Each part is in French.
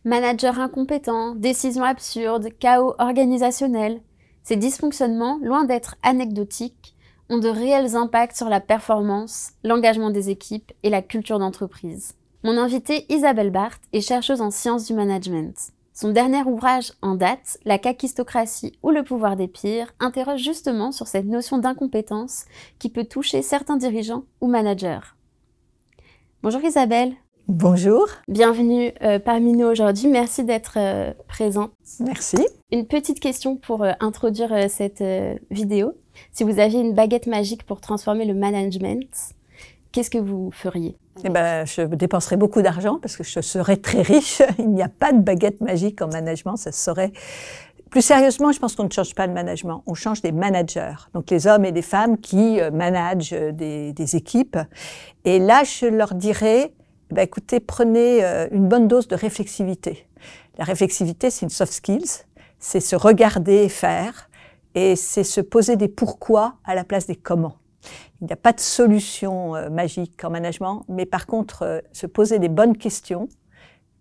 Manager incompétent, décisions absurdes, chaos organisationnel. Ces dysfonctionnements, loin d'être anecdotiques, ont de réels impacts sur la performance, l'engagement des équipes et la culture d'entreprise. Mon invitée Isabelle Barthes est chercheuse en sciences du management. Son dernier ouvrage en date, La kakistocratie ou le pouvoir des pires, interroge justement sur cette notion d'incompétence qui peut toucher certains dirigeants ou managers. Bonjour Isabelle. Bonjour. Bienvenue parmi nous aujourd'hui. Merci d'être présente. Merci. Une petite question pour introduire cette vidéo. Si vous aviez une baguette magique pour transformer le management, qu'est-ce que vous feriez? Eh ben, je dépenserais beaucoup d'argent parce que je serais très riche. Il n'y a pas de baguette magique en management, ça serait... Plus sérieusement, je pense qu'on ne change pas de management, on change des managers. Donc les hommes et les femmes qui managent des équipes. Et là, je leur dirais, ben, écoutez, prenez une bonne dose de réflexivité. La réflexivité, c'est une soft skills, c'est se regarder et faire, et c'est se poser des pourquoi à la place des comment. Il n'y a pas de solution magique en management, mais par contre, se poser des bonnes questions,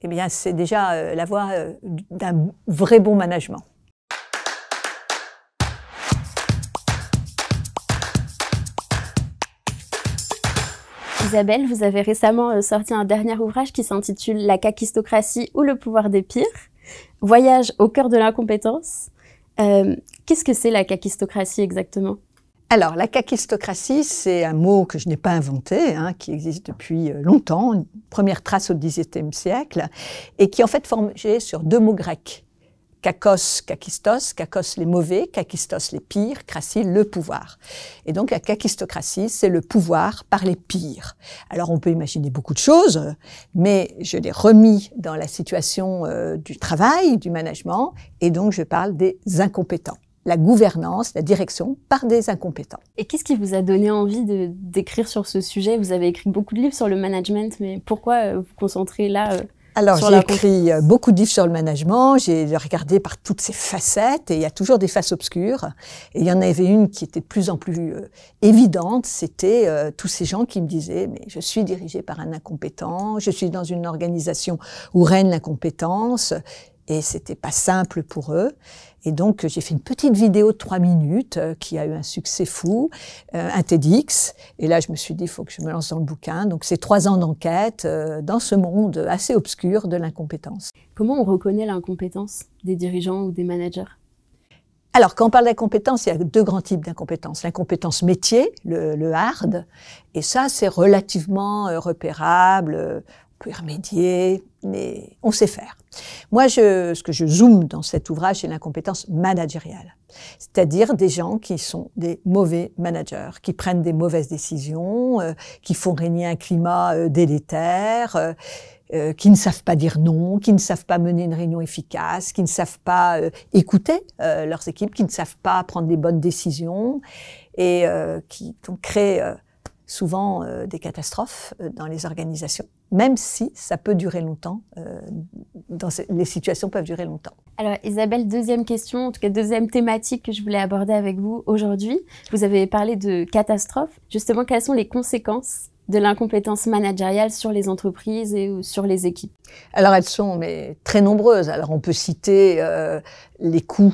eh bien, c'est déjà la voie d'un vrai bon management. Isabelle, vous avez récemment sorti un dernier ouvrage qui s'intitule La kakistocratie ou le pouvoir des pires, voyage au cœur de l'incompétence. Qu'est-ce que c'est la kakistocratie exactement ? Alors, la kakistocratie, c'est un mot que je n'ai pas inventé, hein, qui existe depuis longtemps, une première trace au XVIIe siècle, et qui est en fait formée sur deux mots grecs. Kakos, kakistos, kakos les mauvais, kakistos les pires, kratie le pouvoir. Et donc la kakistocratie, c'est le pouvoir par les pires. Alors on peut imaginer beaucoup de choses, mais je l'ai remis dans la situation du travail, du management, et donc je parle des incompétents. La gouvernance, la direction par des incompétents. Et qu'est-ce qui vous a donné envie d'écrire sur ce sujet? Vous avez écrit beaucoup de livres sur le management, mais pourquoi vous concentrez là Alors, j'ai écrit beaucoup de livres sur le management, j'ai regardé par toutes ces facettes, et il y a toujours des faces obscures. Et il y en avait une qui était de plus en plus évidente, c'était tous ces gens qui me disaient « mais je suis dirigé par un incompétent, je suis dans une organisation où règne l'incompétence ». Et c'était pas simple pour eux. Et donc, j'ai fait une petite vidéo de 3 minutes qui a eu un succès fou, un TEDx. Et là, je me suis dit, il faut que je me lance dans le bouquin. Donc, c'est 3 ans d'enquête dans ce monde assez obscur de l'incompétence. Comment on reconnaît l'incompétence des dirigeants ou des managers? Alors, quand on parle d'incompétence, il y a deux grands types d'incompétence. L'incompétence métier, le hard. Et ça, c'est relativement repérable. On peut y remédier, mais on sait faire. Moi, ce que je zoome dans cet ouvrage, c'est l'incompétence managériale. C'est-à-dire des gens qui sont des mauvais managers, qui prennent des mauvaises décisions, qui font régner un climat délétère, qui ne savent pas dire non, qui ne savent pas mener une réunion efficace, qui ne savent pas écouter leurs équipes, qui ne savent pas prendre des bonnes décisions et qui créent souvent des catastrophes dans les organisations, même si ça peut durer longtemps, les situations peuvent durer longtemps. Alors Isabelle, deuxième question, en tout cas deuxième thématique que je voulais aborder avec vous aujourd'hui. Vous avez parlé de catastrophes. Justement, quelles sont les conséquences de l'incompétence managériale sur les entreprises et sur les équipes? Alors elles sont très nombreuses. Alors on peut citer les coûts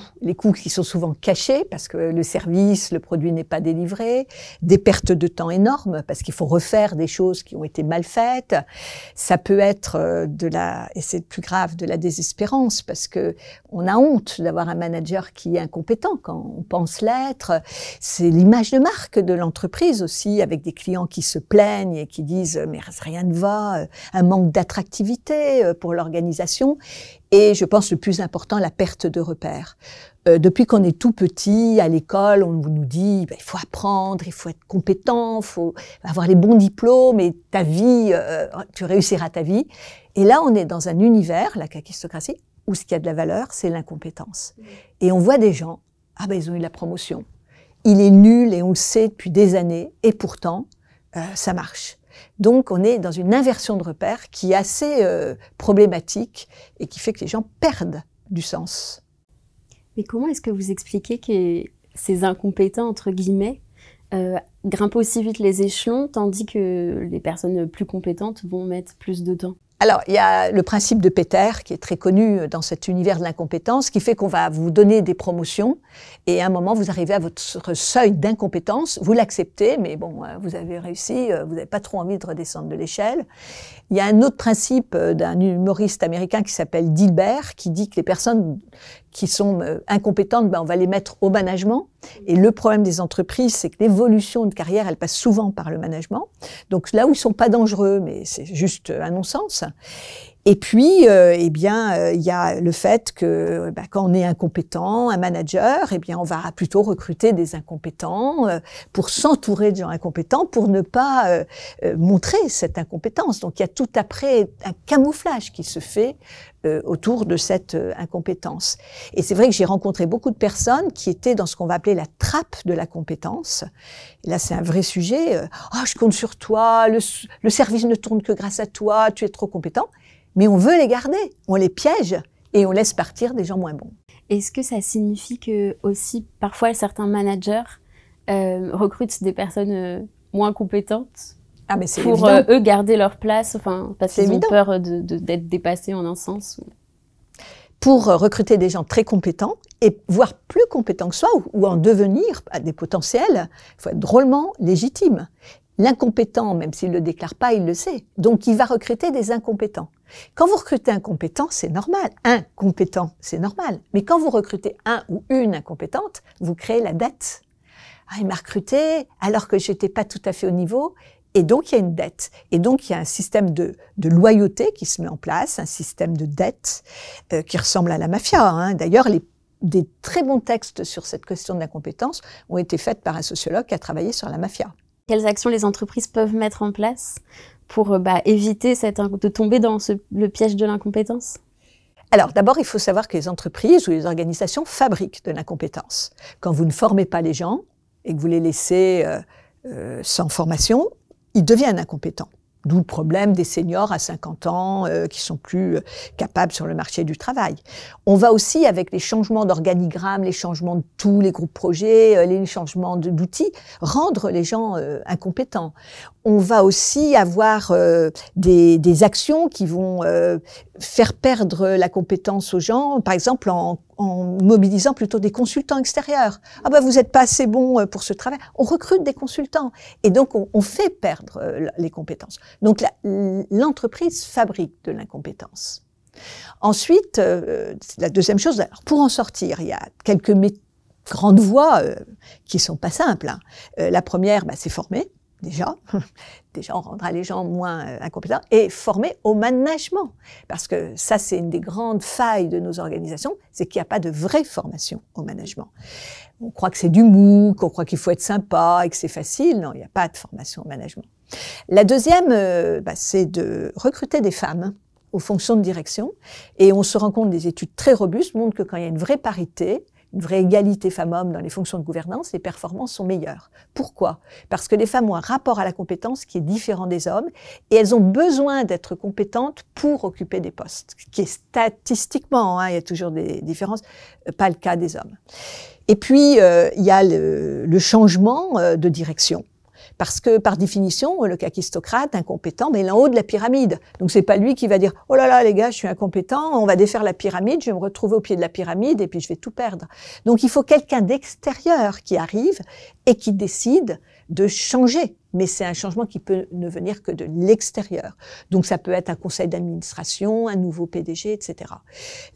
qui sont souvent cachés parce que le service, le produit n'est pas délivré, des pertes de temps énormes parce qu'il faut refaire des choses qui ont été mal faites. Ça peut être et c'est plus grave, de la désespérance parce que on a honte d'avoir un manager qui est incompétent quand on pense l'être. C'est l'image de marque de l'entreprise aussi, avec des clients qui se plaignent et qui disent mais rien ne va, un manque d'attractivité pour l'organisation. Et je pense le plus important, la perte de repères. Depuis qu'on est tout petit, à l'école, on nous dit il faut apprendre, il faut être compétent, il faut avoir les bons diplômes et ta vie, tu réussiras ta vie. Et là, on est dans un univers, la kakistocratie, où ce qui a de la valeur, c'est l'incompétence. Et on voit des gens, ils ont eu la promotion. Il est nul et on le sait depuis des années, et pourtant, ça marche. Donc, on est dans une inversion de repères qui est assez problématique et qui fait que les gens perdent du sens. Mais comment est-ce que vous expliquez que ces incompétents, entre guillemets, grimpent aussi vite les échelons, tandis que les personnes plus compétentes vont mettre plus de temps? Alors, il y a le principe de Peter, qui est très connu dans cet univers de l'incompétence, qui fait qu'on va vous donner des promotions, et à un moment, vous arrivez à votre seuil d'incompétence, vous l'acceptez, mais bon, vous avez réussi, vous n'avez pas trop envie de redescendre de l'échelle. Il y a un autre principe d'un humoriste américain qui s'appelle Dilbert, qui dit que les personnes qui sont incompétentes, on va les mettre au management. Et le problème des entreprises, c'est que l'évolution de carrière, elle passe souvent par le management. Donc là où ils sont pas dangereux, mais c'est juste un non-sens. Et puis, il y a le fait que quand on est incompétent, un manager, on va plutôt recruter des incompétents pour s'entourer de gens incompétents, pour ne pas montrer cette incompétence. Donc, il y a tout après un camouflage qui se fait autour de cette incompétence. Et c'est vrai que j'ai rencontré beaucoup de personnes qui étaient dans ce qu'on va appeler la trappe de la compétence. Et là, c'est un vrai sujet. Je compte sur toi, le service ne tourne que grâce à toi, tu es trop compétent. Mais on veut les garder, on les piège et on laisse partir des gens moins bons. Est-ce que ça signifie que aussi parfois certains managers recrutent des personnes moins compétentes pour eux garder leur place, parce qu'ils ont peur d'être dépassés en un sens? Pour recruter des gens très compétents, et voire plus compétents que soi, ou en devenir à des potentiels, il faut être drôlement légitime. L'incompétent, même s'il ne le déclare pas, il le sait. Donc, il va recruter des incompétents. Quand vous recrutez un compétent, c'est normal. Un compétent, c'est normal. Mais quand vous recrutez un ou une incompétente, vous créez la dette. Il m'a recruté alors que j'étais pas tout à fait au niveau. Et donc, il y a une dette. Et donc, il y a un système de loyauté qui se met en place, un système de dette qui ressemble à la mafia. D'ailleurs, des très bons textes sur cette question de l'incompétence ont été faits par un sociologue qui a travaillé sur la mafia. Quelles actions les entreprises peuvent mettre en place pour éviter de tomber dans le piège de l'incompétence? Alors, d'abord, il faut savoir que les entreprises ou les organisations fabriquent de l'incompétence. Quand vous ne formez pas les gens et que vous les laissez sans formation, ils deviennent incompétents. D'où le problème des seniors à 50 ans qui sont plus capables sur le marché du travail. On va aussi, avec les changements d'organigramme, les changements de tous les groupes projets, les changements d'outils, rendre les gens incompétents. On va aussi avoir des actions qui vont faire perdre la compétence aux gens, par exemple en mobilisant plutôt des consultants extérieurs. Vous n'êtes pas assez bon pour ce travail. On recrute des consultants. Et donc, on fait perdre les compétences. Donc, l'entreprise fabrique de l'incompétence. Ensuite, la deuxième chose, alors pour en sortir, il y a quelques grandes voies qui sont pas simples. La première, c'est former. Déjà, on rendra les gens moins incompétents et former au management. Parce que ça, c'est une des grandes failles de nos organisations, c'est qu'il n'y a pas de vraie formation au management. On croit que c'est du mou, qu'on croit qu'il faut être sympa et que c'est facile. Non, il n'y a pas de formation au management. La deuxième, c'est de recruter des femmes aux fonctions de direction. Et on se rend compte, des études très robustes montrent que quand il y a une vraie parité, une vraie égalité femmes-hommes dans les fonctions de gouvernance, les performances sont meilleures. Pourquoi? Parce que les femmes ont un rapport à la compétence qui est différent des hommes et elles ont besoin d'être compétentes pour occuper des postes, qui est statistiquement, il y a toujours des différences, pas le cas des hommes. Et puis, il y a le changement de direction. Parce que, par définition, le kakistocrate, incompétent, il est en haut de la pyramide. Donc, c'est pas lui qui va dire « Oh là là, les gars, je suis incompétent, on va défaire la pyramide, je vais me retrouver au pied de la pyramide et puis je vais tout perdre. » Donc, il faut quelqu'un d'extérieur qui arrive et qui décide de changer. Mais c'est un changement qui peut ne venir que de l'extérieur. Donc, ça peut être un conseil d'administration, un nouveau PDG, etc.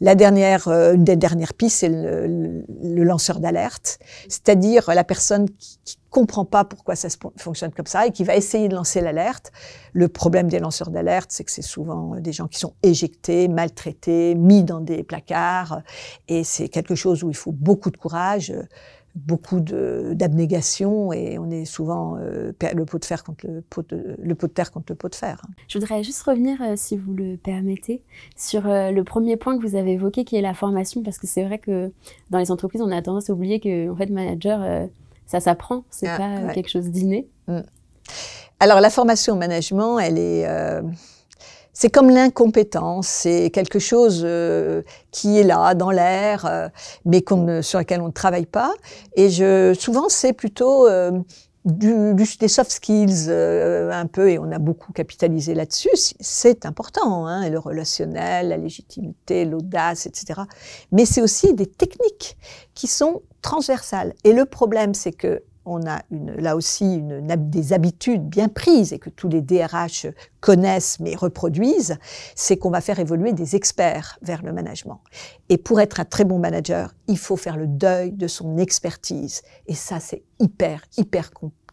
Une des dernières pistes, c'est le lanceur d'alerte, c'est-à-dire la personne qui comprend pas pourquoi ça fonctionne comme ça et qui va essayer de lancer l'alerte. Le problème des lanceurs d'alerte, c'est que c'est souvent des gens qui sont éjectés, maltraités, mis dans des placards, et c'est quelque chose où il faut beaucoup de courage, beaucoup d'abnégation, et on est souvent le pot de fer contre le pot de terre contre le pot de fer. Je voudrais juste revenir, si vous le permettez, sur le premier point que vous avez évoqué, qui est la formation, parce que c'est vrai que dans les entreprises, on a tendance à oublier que, en fait, manager, ça s'apprend, c'est pas quelque chose d'inné. Alors, la formation au management, c'est comme l'incompétence, c'est quelque chose qui est là, dans l'air, mais sur lequel on ne travaille pas. Et souvent, c'est plutôt des soft skills un peu, et on a beaucoup capitalisé là-dessus, c'est important, hein, le relationnel, la légitimité, l'audace, etc. Mais c'est aussi des techniques qui sont transversales. Et le problème, c'est que on a là aussi des habitudes bien prises et que tous les DRH connaissent mais reproduisent, c'est qu'on va faire évoluer des experts vers le management. Et pour être un très bon manager, il faut faire le deuil de son expertise. Et ça, c'est hyper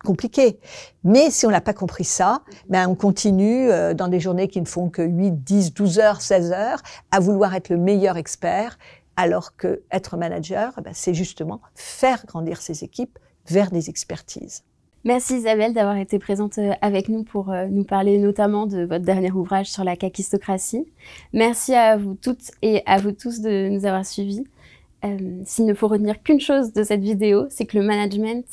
compliqué. Mais si on n'a pas compris ça, ben on continue dans des journées qui ne font que 8, 10, 12 heures, 16 heures, à vouloir être le meilleur expert, alors que être manager, ben c'est justement faire grandir ses équipes vers des expertises. Merci Isabelle d'avoir été présente avec nous pour nous parler notamment de votre dernier ouvrage sur la kakistocratie. Merci à vous toutes et à vous tous de nous avoir suivis. S'il ne faut retenir qu'une chose de cette vidéo, c'est que le management,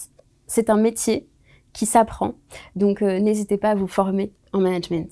c'est un métier qui s'apprend. Donc n'hésitez pas à vous former en management.